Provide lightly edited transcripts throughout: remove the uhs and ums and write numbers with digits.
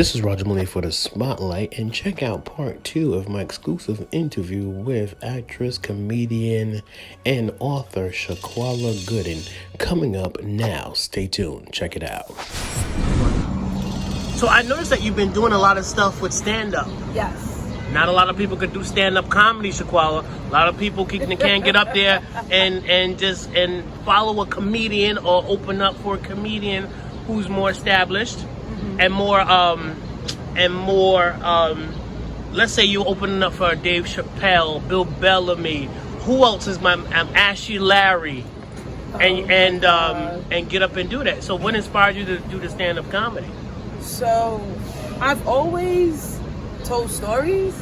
This is Roger Mooney for the Spotlight, and check out part 2 of my exclusive interview with actress, comedian, and author ShaQulah Gooden coming up now. Stay tuned. Check it out. So I noticed that you've been doing a lot of stuff with stand-up. Yes. Not a lot of people can do stand-up comedy, ShaQulah. A lot of people can't get up there and follow a comedian or open up for a comedian who's more established and more let's say you opening up for Dave Chappelle, Bill Bellamy. Who else is Ashley Larry? And get up and do that. So what inspired you to do the stand-up comedy? So I've always told stories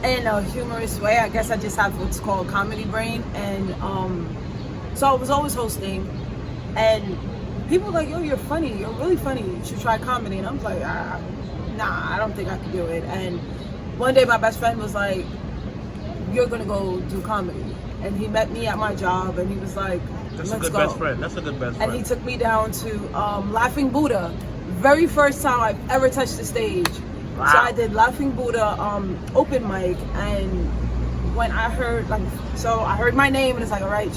in a humorous way. I guess I just have what's called comedy brain, and so I was always hosting, and people were like, "Yo, you're funny. You're really funny. You should try comedy." And I was like, "Nah, I don't think I can do it." And one day, my best friend was like, "You're gonna go do comedy," and he met me at my job, and he was like, "That's Let's a good go." best friend. That's a good best friend. And he took me down to Laughing Buddha. Very first time I've ever touched the stage. Wow. So I did Laughing Buddha open mic, and when I heard I heard my name, and it's like, all right,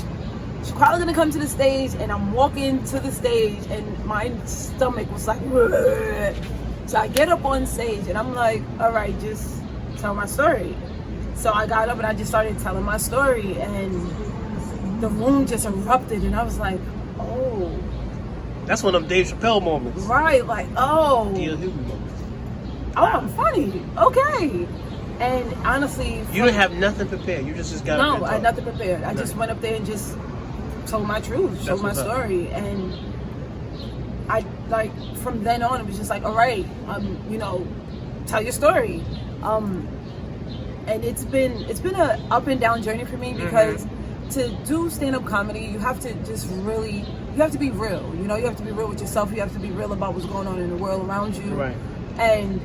ShaQuah's gonna come to the stage, and I'm walking to the stage, and my stomach was like, "Bleh." So I get up on stage, and I'm like, all right, just tell my story. So I got up and I just started telling my story, and the room just erupted, and I was like, oh. That's one of them Dave Chappelle moments. Right, like, oh. D.L. Hughley moments. Oh, I'm funny. Okay. And honestly, You didn't have nothing prepared. You just got up no, and I had talked. nothing prepared. I just went up there and just told my truth, told my what's up. story, and I from then on it was just like, all right, tell your story, and it's been a up and down journey for me because to do stand-up comedy, you have to be real. You have to be real with yourself. You have to be real about what's going on in the world around you. Right. And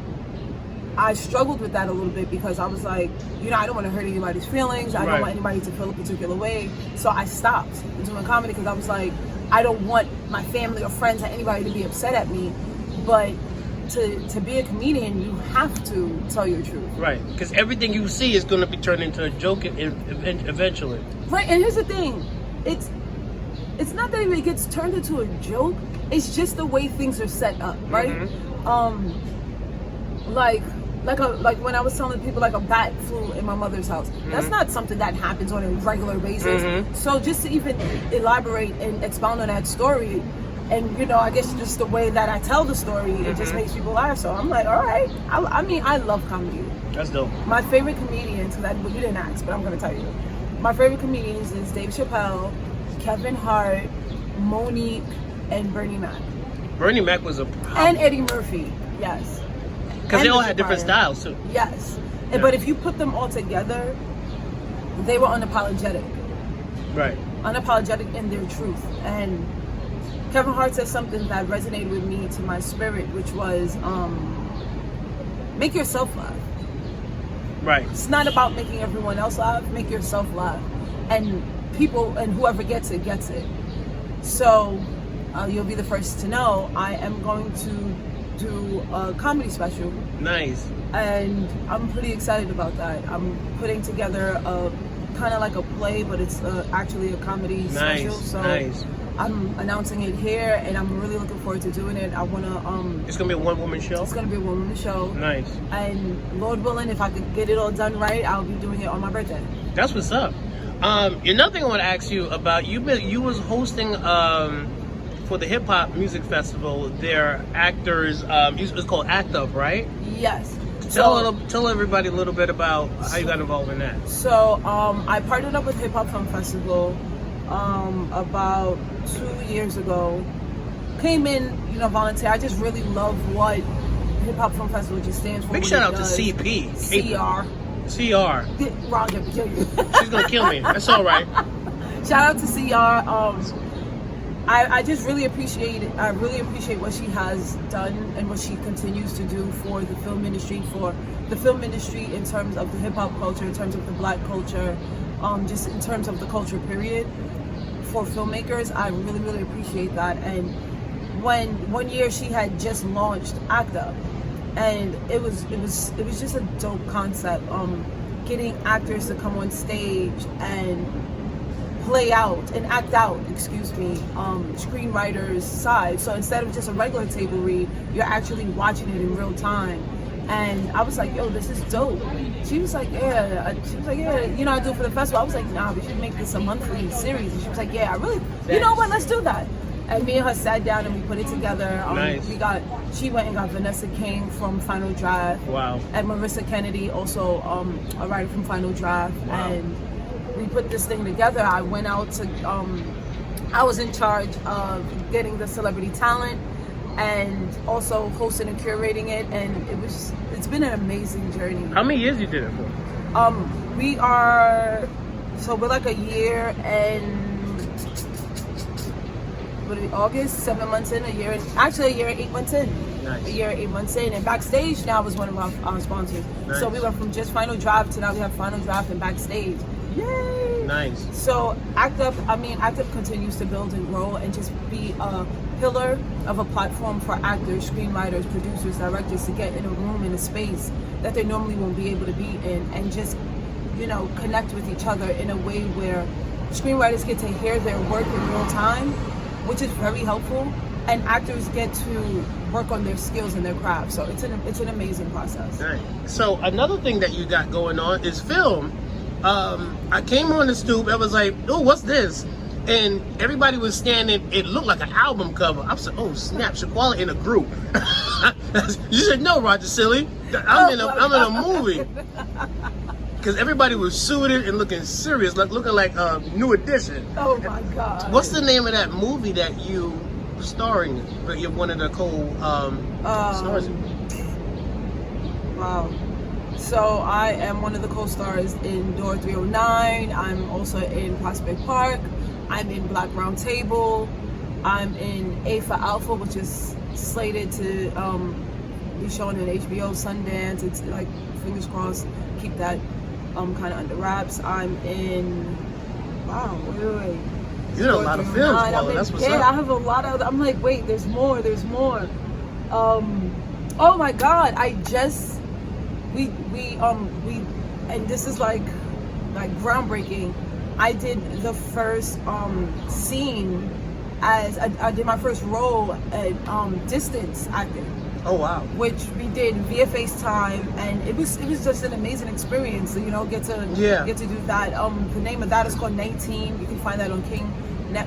I struggled with that a little bit because I was like, I don't want to hurt anybody's feelings. I don't want anybody to feel a particular way. So I stopped doing comedy because I was like, I don't want my family or friends or anybody to be upset at me. But to be a comedian, you have to tell your truth. Right. Because everything you see is going to be turned into a joke eventually. Right. And here's the thing. It's not that it gets turned into a joke. It's just the way things are set up, right? Like when I was telling people like a bat flew in my mother's house. That's not something that happens on a regular basis. So just to even elaborate and expound on that story, and I guess just the way that I tell the story, it just makes people laugh. So I'm like, all right. I love comedy. That's dope. My favorite comedians, you didn't ask, but I'm gonna tell you. My favorite comedians is Dave Chappelle, Kevin Hart, Monique, and Bernie Mac. Bernie Mac was a problem. And Eddie Murphy, yes. Because they all had Richard different Pryor. styles too. Yes. Yeah. But if you put them all together, they were unapologetic. Right. Unapologetic in their truth. And Kevin Hart said something that resonated with me to my spirit, which was make yourself laugh. Right. It's not about making everyone else laugh, make yourself laugh. And people and whoever gets it gets it. So you'll be the first to know I am going to do a comedy special. Nice. And I'm pretty excited about that. I'm putting together a kind of like a play, but it's actually a comedy special. So I'm announcing it here, and I'm really looking forward to doing it. I want to It's gonna be a one-woman show. It's gonna be a one-woman show. Nice. And Lord willing, if I could get it all done right, I'll be doing it on my birthday. That's what's up. Another thing I want to ask you about, you was hosting for the Hip Hop Music Festival, their actors, it's called Act Up, right? Yes. Tell everybody a little bit about how you got involved in that. So I partnered up with Hip Hop Film Festival about 2 years ago. Came in, volunteer. I just really love what Hip Hop Film Festival just stands for. Big shout out to CP. CR. CR. Ron gonna kill you. She's gonna kill me. That's all right. Shout out to CR. I just really appreciate it. I really appreciate what she has done and what she continues to do for the film industry, in terms of the hip hop culture, in terms of the black culture, just in terms of the culture period. For filmmakers, I really, really appreciate that. And when one year she had just launched Act Up, and it was just a dope concept. Getting actors to come on stage and play out and act out, screenwriters' side. So instead of just a regular table read, you're actually watching it in real time. And I was like, yo, this is dope. She was like, yeah. She was like, yeah, I do it for the festival. I was like, nah, we should make this a monthly series. And she was like, yeah, I really, you know what, let's do that. And me and her sat down and we put it together. Nice. She went and got Vanessa King from Final Draft. Wow. And Marissa Kennedy, also a writer from Final Draft. Wow. And we put this thing together. I went out to, I was in charge of getting the celebrity talent and also hosting and curating it. And it's been an amazing journey. How many years you did it for? We're like a year and, August, 7 months in, a year and 8 months in. Nice. A year and 8 months in. And Backstage now is one of our sponsors. Nice. So we went from just Final Draft to now we have Final Draft and Backstage. Yay! Nice. So Act Up continues to build and grow and just be a pillar of a platform for actors, screenwriters, producers, directors to get in a room, in a space that they normally won't be able to be in, and just, connect with each other in a way where screenwriters get to hear their work in real time, which is very helpful, and actors get to work on their skills and their craft. So it's an amazing process. Right. So another thing that you got going on is film. I came on the stoop. I was like, "Oh, what's this?" And everybody was standing. It looked like an album cover. I was like, "Oh snap! ShaQulah in a group." You said, "No, Roger, silly. I'm in a movie." Because everybody was suited and looking serious, looking like a New Edition. Oh my God! What's the name of that movie that you starring? You're one of the co-stars. Wow. So I am one of the co-stars in Door 309. I'm also in Prospect Park. I'm in Black Round Table. I'm in A for Alpha, which is slated to be shown in HBO Sundance. It's like, fingers crossed, keep that kind of under wraps. I'm in, wait. You're in a lot of films, Paula. That's what's up. I have a lot of, I'm like, wait, there's more. Oh my God, we and this is like groundbreaking. I did the first scene as I did my first role at distance acting. Oh wow! Which we did via FaceTime, and it was just an amazing experience. So, get to do that. The name of that is called 19. You can find that on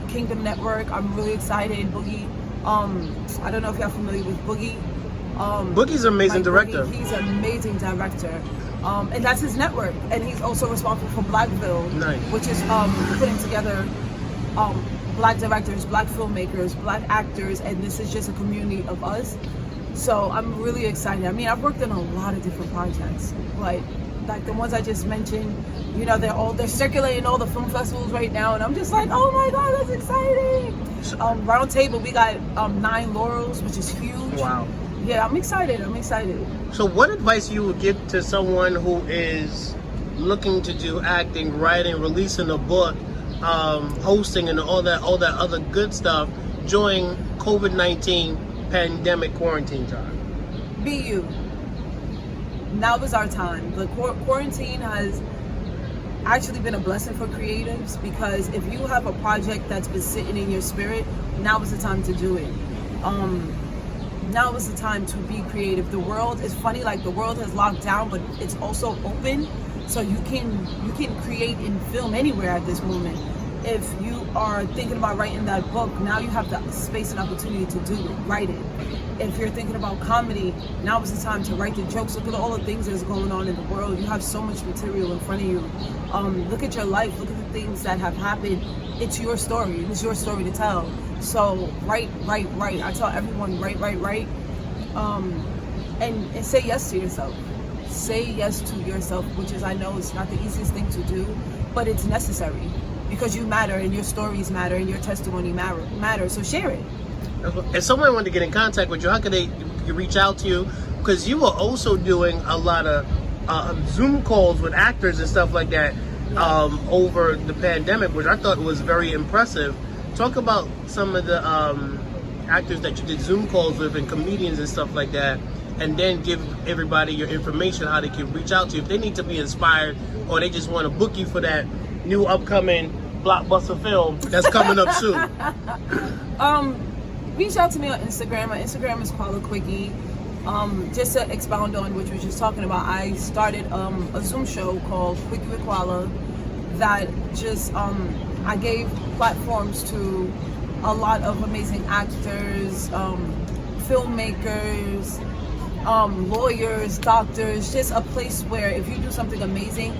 Kingdom Network. I'm really excited. Boogie. I don't know if you're familiar with Boogie. Boogie's an amazing director. He's an amazing director. And that's his network. And he's also responsible for Blackville, nice. Which is putting together Black directors, Black filmmakers, Black actors, and this is just a community of us. So I'm really excited. I mean, I've worked on a lot of different projects, like the ones I just mentioned. They're circulating all the film festivals right now, and I'm just like, oh my God, that's exciting. Round Table, we got 9 Laurels, which is huge. Wow. Yeah, I'm excited. So what advice you would give to someone who is looking to do acting, writing, releasing a book, hosting, and all that other good stuff during COVID-19 pandemic quarantine time? Be you. Now is our time. The quarantine has actually been a blessing for creatives, because if you have a project that's been sitting in your spirit, now is the time to do it. Now is the time to be creative. The world is funny, like the world has locked down, but it's also open, so you can create and film anywhere at this moment. If you are thinking about writing that book, now you have the space and opportunity to do it, write it. If you're thinking about comedy, now is the time to write the jokes. Look at all the things that's going on in the world. You have so much material in front of you. Look at your life, look at the things that have happened. It's your story, it's your story to tell. So write. I tell everyone, write. And say yes to yourself. Say yes to yourself, which is, I know it's not the easiest thing to do, but it's necessary, because you matter, and your stories matter, and your testimony matter. So share it. If someone wanted to get in contact with you, how could they reach out to you? Because you were also doing a lot of Zoom calls with actors and stuff like that over the pandemic, which I thought was very impressive. Talk about some of the actors that you did Zoom calls with, and comedians and stuff like that, and then give everybody your information, how they can reach out to you if they need to be inspired or they just want to book you for that new upcoming blockbuster film that's coming up soon. Reach out to me on Instagram. My Instagram is ShaQulah Quickie. Just to expound on what you were just talking about, I started a Zoom show called Quickie with ShaQulah that just I gave platforms to a lot of amazing actors, filmmakers, lawyers, doctors, just a place where if you do something amazing,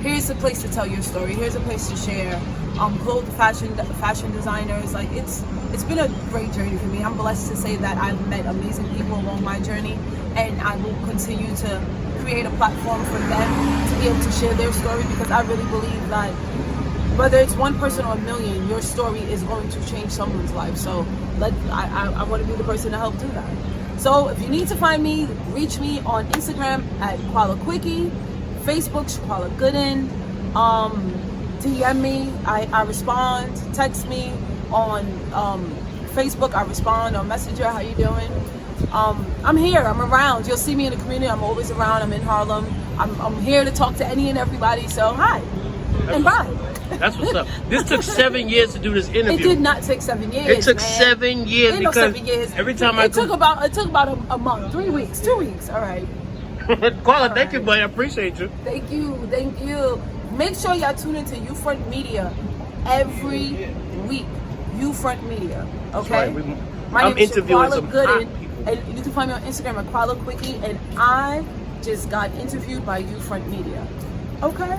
here's a place to tell your story, here's a place to share. Clothes, fashion designers, like it's been a great journey for me. I'm blessed to say that I've met amazing people along my journey, and I will continue to create a platform for them to be able to share their story, because I really believe that whether it's one person or a million, your story is going to change someone's life. So I want to be the person to help do that. So if you need to find me, reach me on Instagram at ShaQulah Quickie, Facebook ShaQulah Gooden, DM me, I respond, text me on Facebook, I respond on Messenger, how you doing? I'm here, I'm around, you'll see me in the community, I'm always around, I'm in Harlem, I'm here to talk to any and everybody, so hi, and bye. That's what's up. This took 7 years to do this interview. It did not take 7 years. It took man. 7 years It took because 7 years. every time it took about a month, 3 weeks, 2 weeks. All right. ShaQulah, thank you, buddy. I appreciate you. Thank you. Make sure y'all tune into Ufront Media every week. Ufront Media. Okay. Right. My I'm name is interviewing ShaQulah some Gooden, hot people. and you can find me on Instagram at ShaQulah Quickie, and I just got interviewed by Ufront Media. Okay.